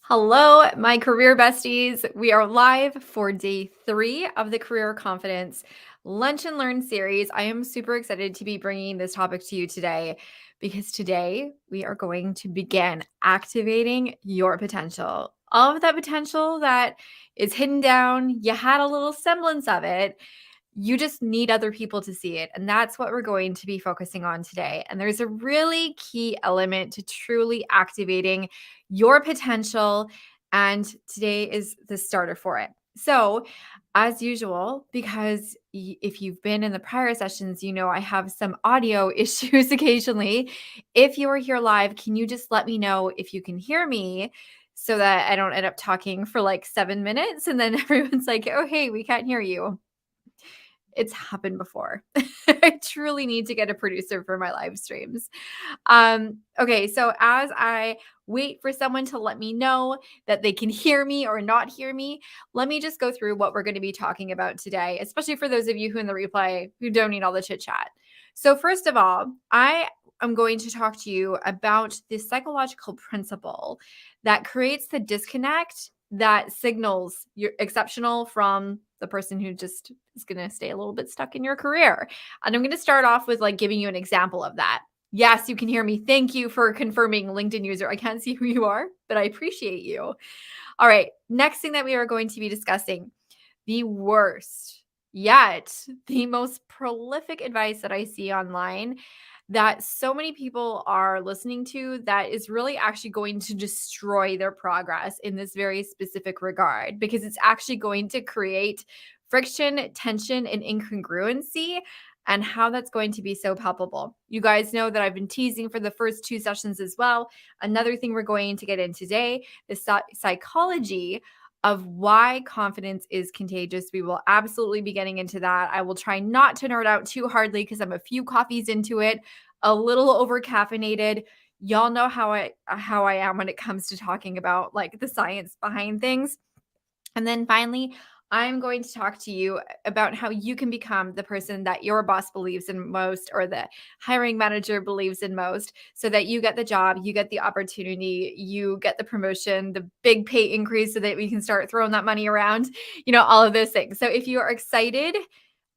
Hello, my career besties. We are live for day 3 of the Career Confidence Lunch and Learn series. I am super excited to be bringing this topic to you today because today we are going to begin activating your potential. All of that potential that is hidden down, you had a little semblance of it. You just need other people to see it. And that's what we're going to be focusing on today. And there's a really key element to truly activating your potential. And today is the starter for it. So, as usual, because if you've been in the prior sessions, you know I have some audio issues occasionally. If you are here live, can you just let me know if you can hear me so that I don't end up talking for like 7 minutes and then everyone's like, oh, hey, we can't hear you. It's happened before. I truly need to get a producer for my live streams. Okay, so as I wait for someone to let me know that they can hear me or not hear me, let me just go through what we're going to be talking about today, especially for those of you who in the replay who don't need all the chit chat. So first of all, I am going to talk to you about this psychological principle that creates the disconnect that signals you're exceptional from the person who just is going to stay a little bit stuck in your career. And I'm going to start off with like giving you an example of that. Yes, you can hear me. Thank you for confirming, LinkedIn user. I can't see who you are, but I appreciate you. All right. Next thing that we are going to be discussing, the worst, yet the most prolific advice that I see online that so many people are listening to that is really actually going to destroy their progress in this very specific regard because it's actually going to create friction, tension, and incongruency. And how that's going to be so palpable. You guys know that I've been teasing for the first 2 sessions as well. Another thing we're going to get in today, the psychology of why confidence is contagious. We will absolutely be getting into that. I will try not to nerd out too hardly because I'm a few coffees into it, a little over caffeinated. Y'all know how I am when it comes to talking about like the science behind things. And then finally, I'm going to talk to you about how you can become the person that your boss believes in most or the hiring manager believes in most so that you get the job, you get the opportunity, you get the promotion, the big pay increase so that we can start throwing that money around, all of those things. So if you are excited,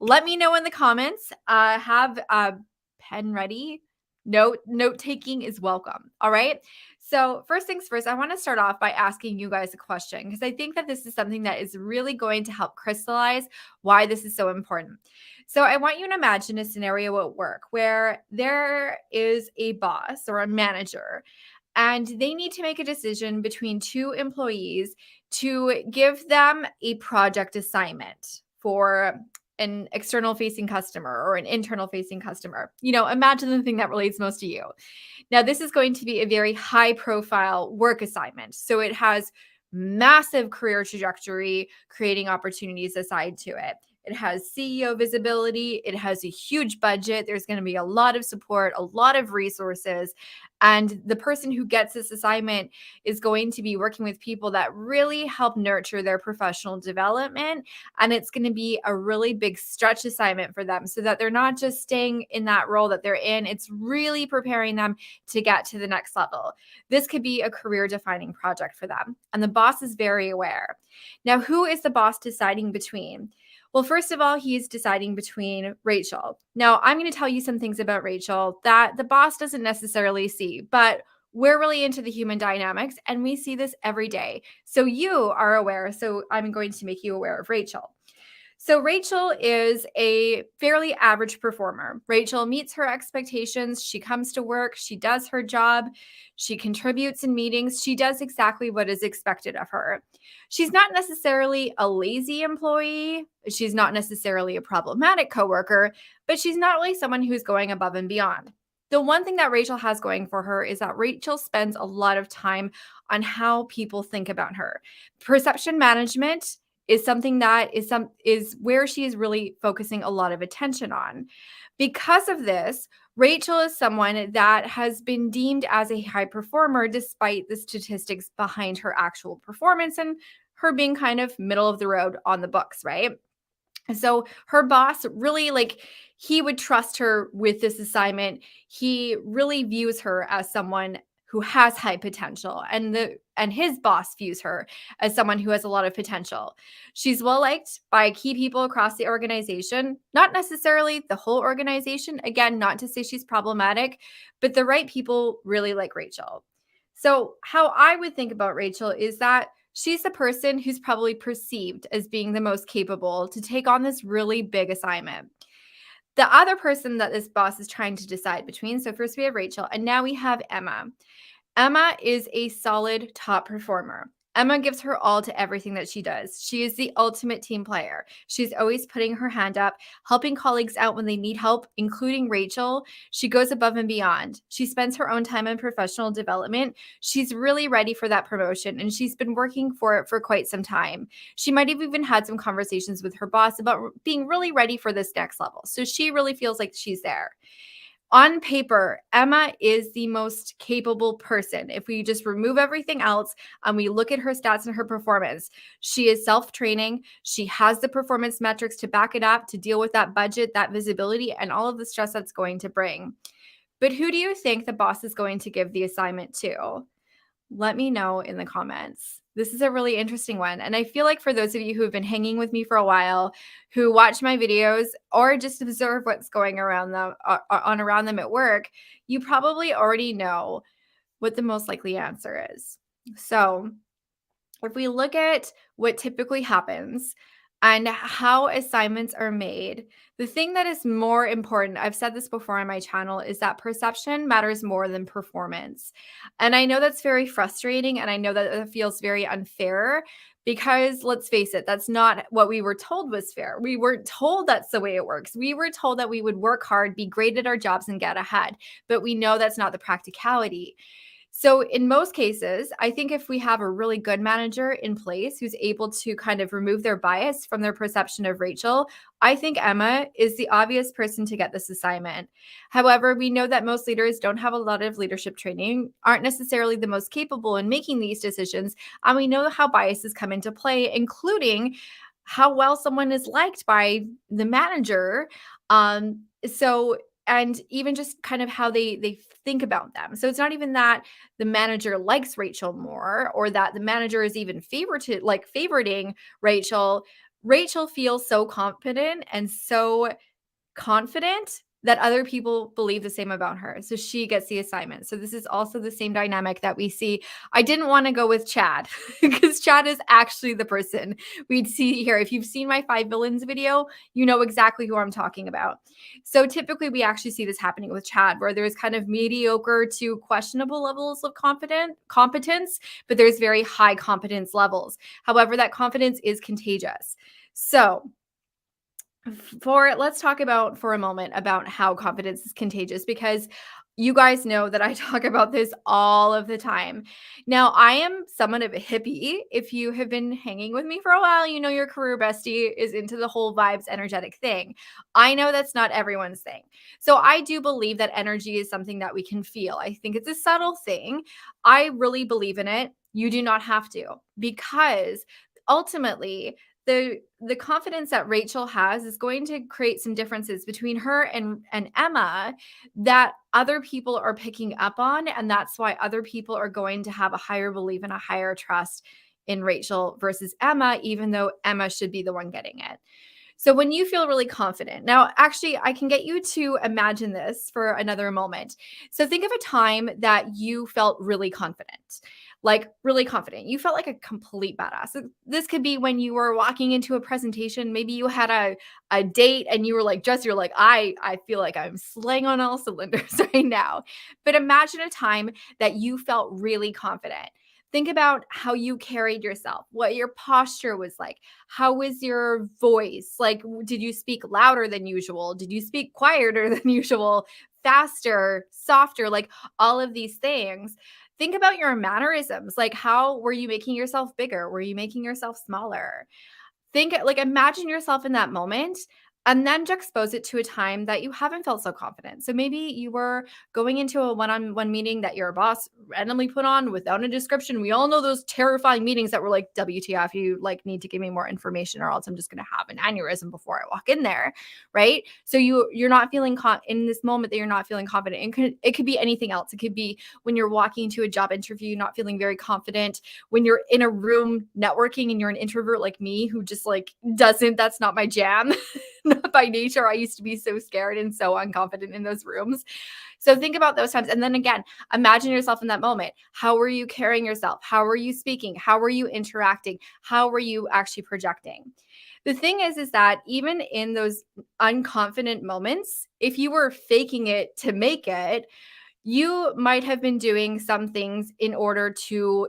let me know in the comments. Have a pen ready. Note taking is welcome. All right. So first things first, I want to start off by asking you guys a question because I think that this is something that is really going to help crystallize why this is so important. So I want you to imagine a scenario at work where there is a boss or a manager and they need to make a decision between 2 employees to give them a project assignment for an external facing customer or an internal facing customer. Imagine the thing that relates most to you. Now, this is going to be a very high profile work assignment. So it has massive career trajectory, creating opportunities aside to it. It has CEO visibility. It has a huge budget. There's going to be a lot of support, a lot of resources. And the person who gets this assignment is going to be working with people that really help nurture their professional development. And it's going to be a really big stretch assignment for them so that they're not just staying in that role that they're in. It's really preparing them to get to the next level. This could be a career defining project for them. And the boss is very aware. Now, who is the boss deciding between? Well, first of all, he's deciding between Rachel. Now, I'm going to tell you some things about Rachel that the boss doesn't necessarily see, but we're really into the human dynamics and we see this every day. So you are aware. So I'm going to make you aware of Rachel. So Rachel is a fairly average performer. Rachel meets her expectations. She comes to work. She does her job. She contributes in meetings. She does exactly what is expected of her. She's not necessarily a lazy employee. She's not necessarily a problematic coworker, but she's not really someone who's going above and beyond. The one thing that Rachel has going for her is that Rachel spends a lot of time on how people think about her. Perception management is something that is where she is really focusing a lot of attention on. Because of this, Rachel is someone that has been deemed as a high performer despite the statistics behind her actual performance and her being kind of middle of the road on the books, right? So her boss really he would trust her with this assignment. He really views her as someone who has high potential, and his boss views her as someone who has a lot of potential. She's well liked by key people across the organization, not necessarily the whole organization. Again, not to say she's problematic, but the right people really like Rachel. So, how I would think about Rachel is that she's the person who's probably perceived as being the most capable to take on this really big assignment. The other person that this boss is trying to decide between, so first we have Rachel, and now we have Emma. Emma is a solid top performer. Emma gives her all to everything that she does. She is the ultimate team player. She's always putting her hand up, helping colleagues out when they need help, including Rachel. She goes above and beyond. She spends her own time in professional development. She's really ready for that promotion, and she's been working for it for quite some time. She might have even had some conversations with her boss about being really ready for this next level. So she really feels like she's there. On paper, Emma is the most capable person. If we just remove everything else and we look at her stats and her performance, she is self-training. She has the performance metrics to back it up, to deal with that budget, that visibility, and all of the stress that's going to bring. But who do you think the boss is going to give the assignment to? Let me know in the comments. This is a really interesting one. And I feel like for those of you who have been hanging with me for a while, who watch my videos or just observe what's going around them on around them at work, you probably already know what the most likely answer is. So, if we look at what typically happens and how assignments are made, the thing that is more important, I've said this before on my channel, is that perception matters more than performance. And I know that's very frustrating, and I know that it feels very unfair because let's face it, that's not what we were told was fair. We weren't told that's the way it works. We were told that we would work hard, be great at our jobs, and get ahead. But we know that's not the practicality. So, in most cases, I think if we have a really good manager in place who's able to kind of remove their bias from their perception of Rachel, I think Emma is the obvious person to get this assignment. However, we know that most leaders don't have a lot of leadership training, aren't necessarily the most capable in making these decisions, and we know how biases come into play, including how well someone is liked by the manager. So and even just kind of how they think about them. So it's not even that the manager likes Rachel more or that the manager is even favoriting Rachel. Rachel feels so confident and so confident that other people believe the same about her. So she gets the assignment. So this is also the same dynamic that we see. I didn't want to go with Chad because Chad is actually the person we'd see here. If you've seen my 5 villains video, you know exactly who I'm talking about. So typically we actually see this happening with Chad where there's kind of mediocre to questionable levels of competence, but there's very high competence levels. However, that confidence is contagious. So let's talk about for a moment about how confidence is contagious because you guys know that I talk about this all of the time. Now, I am somewhat of a hippie. If you have been hanging with me for a while, you know your career bestie is into the whole vibes energetic thing. I know that's not everyone's thing. So I do believe that energy is something that we can feel. I think it's a subtle thing. I really believe in it. You do not have to because ultimately the confidence that Rachel has is going to create some differences between her and Emma that other people are picking up on, and that's why other people are going to have a higher belief and a higher trust in Rachel versus Emma, even though Emma should be the one getting it. So when you feel really confident, now actually I can get you to imagine this for another moment. So think of a time that you felt really confident, like really confident. You felt like a complete badass. So this could be when you were walking into a presentation. Maybe you had a date and you were like, Jess, you're like, I feel like I'm slaying on all cylinders right now. But imagine a time that you felt really confident. Think about how you carried yourself, what your posture was like. How was your voice? Like, did you speak louder than usual? Did you speak quieter than usual? Faster, softer, like all of these things. Think about your mannerisms. Like, how were you making yourself bigger? Were you making yourself smaller? Imagine yourself in that moment And then juxtapose it to a time that you haven't felt so confident. So maybe you were going into a one-on-one meeting that your boss randomly put on without a description. We all know those terrifying meetings that were like, WTF, you like need to give me more information or else I'm just going to have an aneurysm before I walk in there, right? So you're not feeling in this moment that you're not feeling confident. It could be anything else. It could be when you're walking to a job interview, not feeling very confident, when you're in a room networking and you're an introvert like me who just like doesn't, that's not my jam. Not by nature. I used to be so scared and so unconfident in those rooms. So think about those times. And then again, imagine yourself in that moment. How were you carrying yourself? How were you speaking? How were you interacting? How were you actually projecting? The thing is that even in those unconfident moments, if you were faking it to make it, you might have been doing some things in order to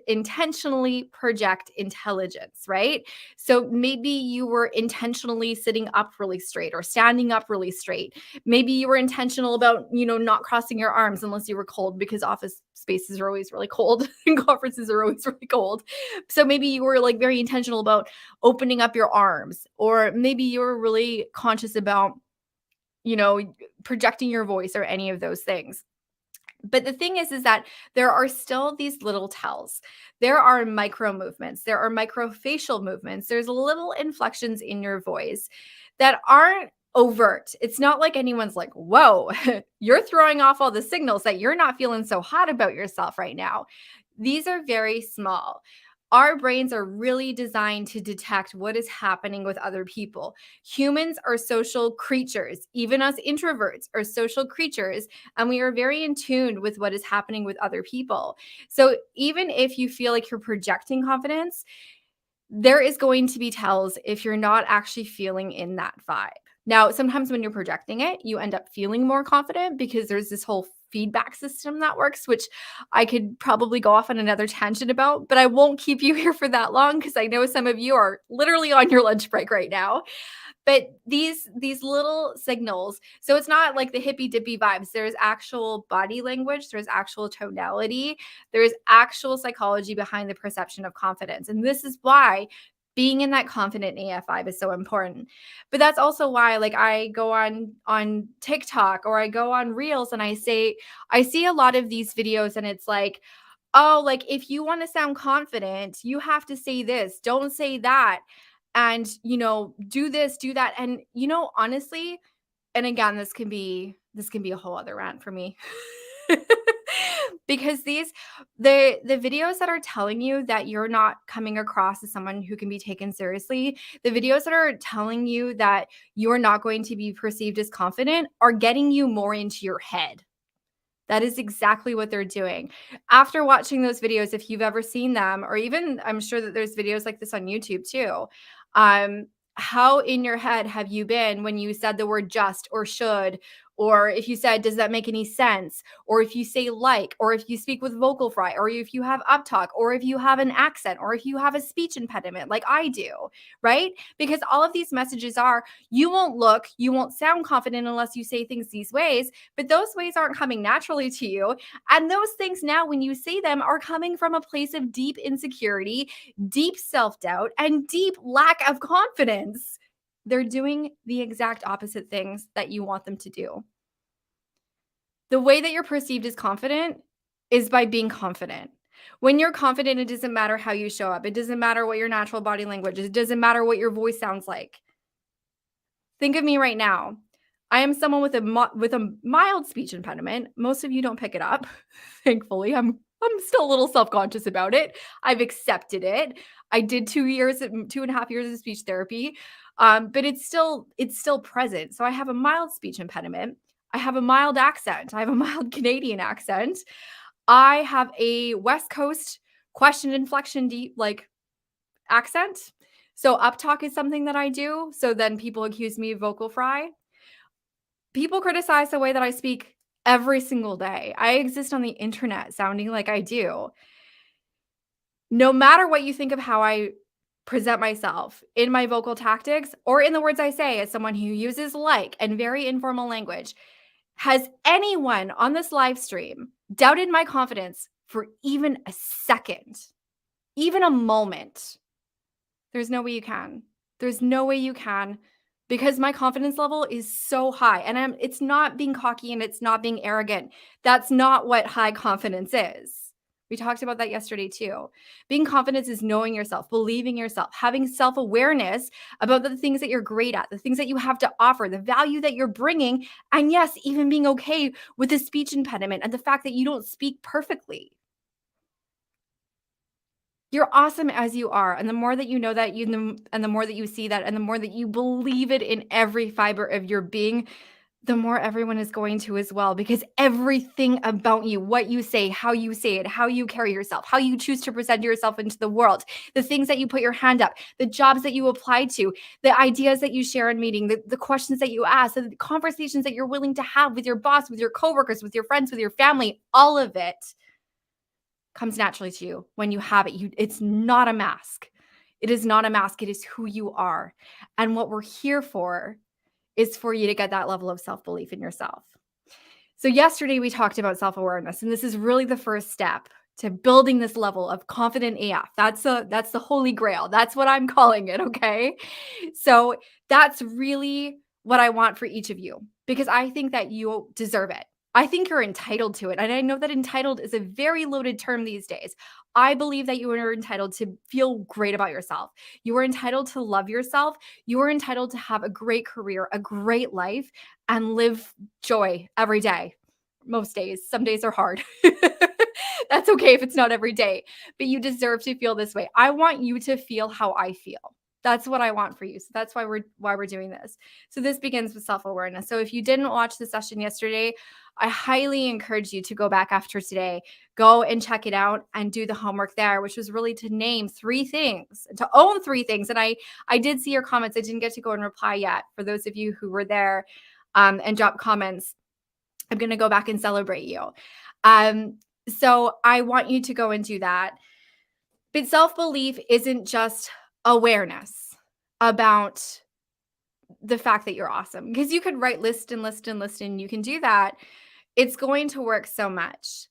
intentionally project intelligence, right? So maybe you were intentionally sitting up really straight or standing up really straight. Maybe you were intentional about, not crossing your arms unless you were cold because office spaces are always really cold and conferences are always really cold. So maybe you were like very intentional about opening up your arms, or maybe you were really conscious about you know, projecting your voice or any of those things. But the thing is that there are still these little tells. There are micro movements, there are micro facial movements, there's little inflections in your voice that aren't overt. It's not like anyone's like, whoa, you're throwing off all the signals that you're not feeling so hot about yourself right now. These are very small. Our brains are really designed to detect what is happening with other people. Humans are social creatures. Even us introverts are social creatures, and we are very in tune with what is happening with other people. So even if you feel like you're projecting confidence, there is going to be tells if you're not actually feeling in that vibe. Now, sometimes when you're projecting it, you end up feeling more confident because there's this whole feedback system that works, which I could probably go off on another tangent about, but I won't keep you here for that long because I know some of you are literally on your lunch break right now. But these little signals, so it's not like the hippy dippy vibes. There's actual body language, there's actual tonality, there's actual psychology behind the perception of confidence. And this is why being in that confident AF vibe is so important. But that's also why like I go on TikTok or I go on Reels and I see a lot of these videos and it's like, oh, like if you want to sound confident, you have to say this, don't say that. And, do this, do that. And, honestly, and again, this can be a whole other rant for me. Because the videos that are telling you that you're not coming across as someone who can be taken seriously, the videos that are telling you that you're not going to be perceived as confident are getting you more into your head. That is exactly what they're doing. After watching those videos, if you've ever seen them, or even I'm sure that there's videos like this on YouTube too. Um, how in your head have you been when you said the word just or should, or if you said, does that make any sense? Or if you say like, or if you speak with vocal fry, or if you have uptalk, or if you have an accent, or if you have a speech impediment like I do, right? Because all of these messages are, you won't sound confident unless you say things these ways, but those ways aren't coming naturally to you. And those things now, when you say them, are coming from a place of deep insecurity, deep self doubt, and deep lack of confidence. They're doing the exact opposite things that you want them to do. The way that you're perceived as confident is by being confident. When you're confident, it doesn't matter how you show up. It doesn't matter what your natural body language is. It doesn't matter what your voice sounds like. Think of me right now. I am someone with a mild speech impediment. Most of you don't pick it up. Thankfully, I'm still a little self-conscious about it. I've accepted it. I did 2.5 years of speech therapy. But it's still present. So I have a mild speech impediment. I have a mild accent. I have a mild Canadian accent. I have a West Coast question inflection deep like accent. So uptalk is something that I do. So then people accuse me of vocal fry. People criticize the way that I speak every single day. I exist on the internet sounding like I do. No matter what you think of how I present myself in my vocal tactics or in the words I say as someone who uses like and very informal language, has anyone on this live stream doubted my confidence for even a second, even a moment? There's no way you can. There's no way you can because my confidence level is so high, and it's not being cocky and it's not being arrogant. That's not what high confidence is. We talked about that yesterday too. Being confident is knowing yourself, believing yourself, having self-awareness about the things that you're great at, the things that you have to offer, the value that you're bringing, and yes, even being okay with the speech impediment and the fact that you don't speak perfectly. You're awesome as you are, and the more that you know that, and the more that you see that, and the more that you believe it in every fiber of your being, the more everyone is going to as well, because everything about you, what you say it, how you carry yourself, how you choose to present yourself into the world, the things that you put your hand up, the jobs that you apply to, the ideas that you share in meeting, the questions that you ask, the conversations that you're willing to have with your boss, with your coworkers, with your friends, with your family, all of it comes naturally to you when you have it. It's not a mask. It is not a mask. It is who you are. And what we're here for is for you to get that level of self-belief in yourself. So yesterday we talked about self-awareness, and this is really the first step to building this level of confident AF. That's the holy grail. That's what I'm calling it, okay? So that's really what I want for each of you, because I think that you deserve it. I think you're entitled to it. And I know that entitled is a very loaded term these days. I believe that you are entitled to feel great about yourself. You are entitled to love yourself. You are entitled to have a great career, a great life, and live joy every day. Most days. Some days are hard. That's okay if it's not every day, but you deserve to feel this way. I want you to feel how I feel. That's what I want for you. So that's why we're doing this. So this begins with self-awareness. So if you didn't watch the session yesterday, I highly encourage you to go back after today, go and check it out and do the homework there, which was really to name 3 things, to own 3 things. And I did see your comments. I didn't get to go and reply yet. For those of you who were there and dropped comments, I'm going to go back and celebrate you. So I want you to go and do that. But self-belief isn't just awareness about the fact that you're awesome, because you could write list and list and list, and you can do that. It's going to work so much.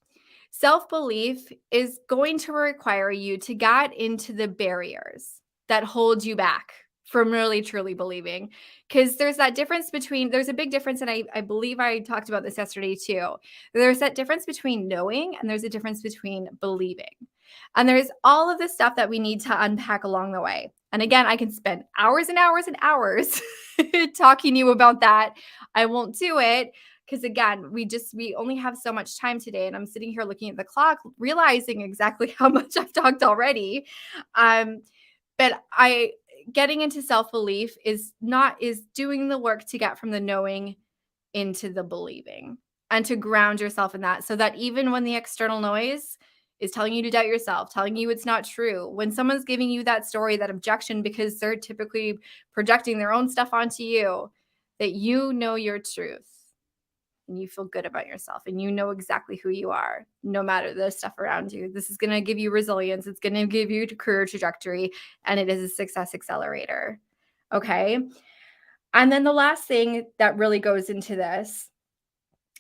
Self-belief is going to require you to get into the barriers that hold you back from really truly believing. Because there's a big difference, and I believe I talked about this yesterday too. There's that difference between knowing and there's a difference between believing. And there's all of this stuff that we need to unpack along the way. And again, I can spend hours and hours and hours talking to you about that. I won't do it because again, we only have so much time today, and I'm sitting here looking at the clock, realizing exactly how much I've talked already. But I getting into self-belief is doing the work to get from the knowing into the believing, and to ground yourself in that, so that even when the external noise is telling you to doubt yourself, telling you it's not true, when someone's giving you that story, that objection, because they're typically projecting their own stuff onto you, that you know your truth and you feel good about yourself and you know exactly who you are, no matter the stuff around you. This is going to give you resilience. It's going to give you a career trajectory, and it is a success accelerator. Okay. And then the last thing that really goes into this,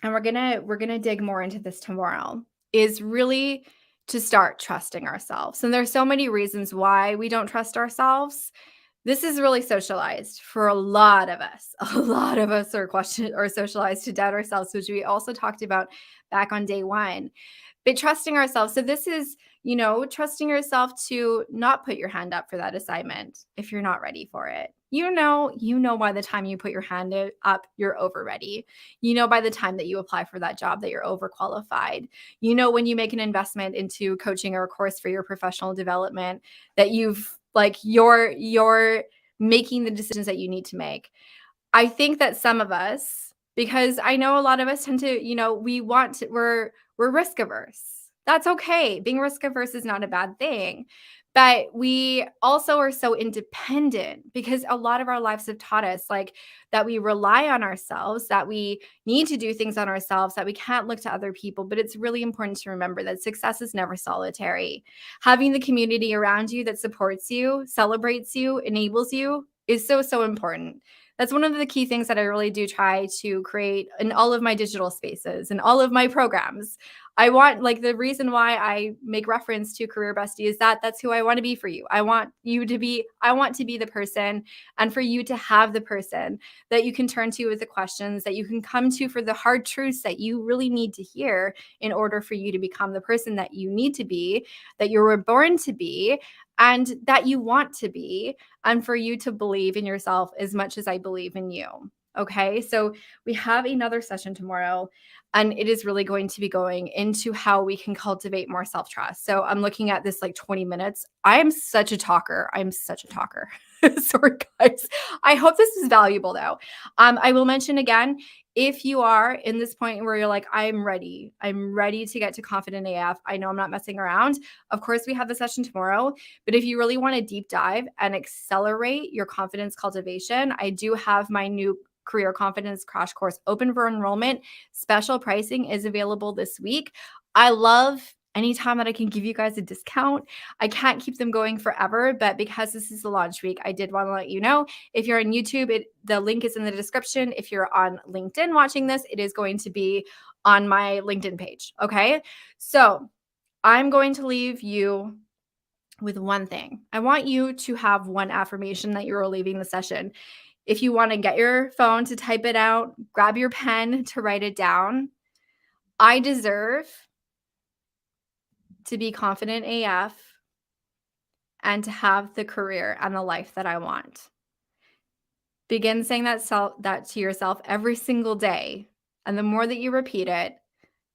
and we're gonna dig more into this tomorrow, is really to start trusting ourselves. And there's so many reasons why we don't trust ourselves. This is really socialized for a lot of us. A lot of us are socialized to doubt ourselves, which we also talked about back on day 1. But trusting ourselves. So this is, trusting yourself to not put your hand up for that assignment if you're not ready for it. By the time you put your hand up, you're over ready. By the time that you apply for that job that you're overqualified. When you make an investment into coaching or a course for your professional development, that you're making the decisions that you need to make. I think that some of us, because I know a lot of us tend to, we're risk averse. That's okay. Being risk averse is not a bad thing. But we also are so independent, because a lot of our lives have taught us that we rely on ourselves, that we need to do things on ourselves, that we can't look to other people. But it's really important to remember that success is never solitary. Having the community around you that supports you, celebrates you, enables you is so, so important. That's one of the key things that I really do try to create in all of my digital spaces and all of my programs. I want, like, the reason why I make reference to career bestie is that that's who I want to be for you. I want to be the person, and for you to have the person that you can turn to with the questions, that you can come to for the hard truths that you really need to hear in order for you to become the person that you need to be, that you were born to be, and that you want to be, and for you to believe in yourself as much as I believe in you. Okay. So we have another session tomorrow, and it is really going to be going into how we can cultivate more self trust. So I'm looking at this like 20 minutes. I am such a talker. I'm such a talker. Sorry, guys. I hope this is valuable, though. I will mention again, if you are in this point where you're like, I'm ready to get to confident AF. I know I'm not messing around. Of course, we have the session tomorrow. But if you really want to deep dive and accelerate your confidence cultivation, I do have my new career confidence crash course open for enrollment. Special pricing is available this week. I love anytime that I can give you guys a discount. I can't keep them going forever, but because this is the launch week, I did want to let you know. If you're on YouTube, the link is in the description. If you're on LinkedIn watching this, it is going to be on my LinkedIn page. Okay. So I'm going to leave you with one thing. I want you to have one affirmation that you're leaving the session. If you want to get your phone to type it out, grab your pen to write it down. I deserve to be confident AF and to have the career and the life that I want. Begin saying that to yourself every single day. And the more that you repeat it,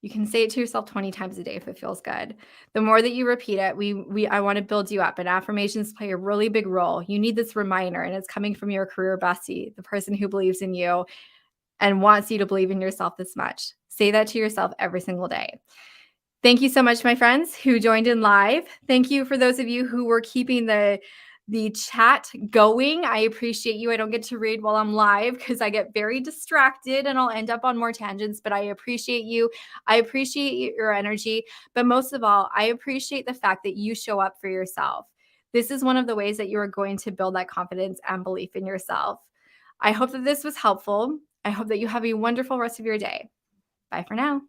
you can say it to yourself 20 times a day if it feels good. The more that you repeat it, I want to build you up, and affirmations play a really big role. You need this reminder, and it's coming from your career bestie, the person who believes in you and wants you to believe in yourself this much. Say that to yourself every single day. Thank you so much, my friends who joined in live. Thank you for those of you who were keeping the chat going. I appreciate you. I don't get to read while I'm live because I get very distracted and I'll end up on more tangents, but I appreciate you. I appreciate your energy. But most of all, I appreciate the fact that you show up for yourself. This is one of the ways that you are going to build that confidence and belief in yourself. I hope that this was helpful. I hope that you have a wonderful rest of your day. Bye for now.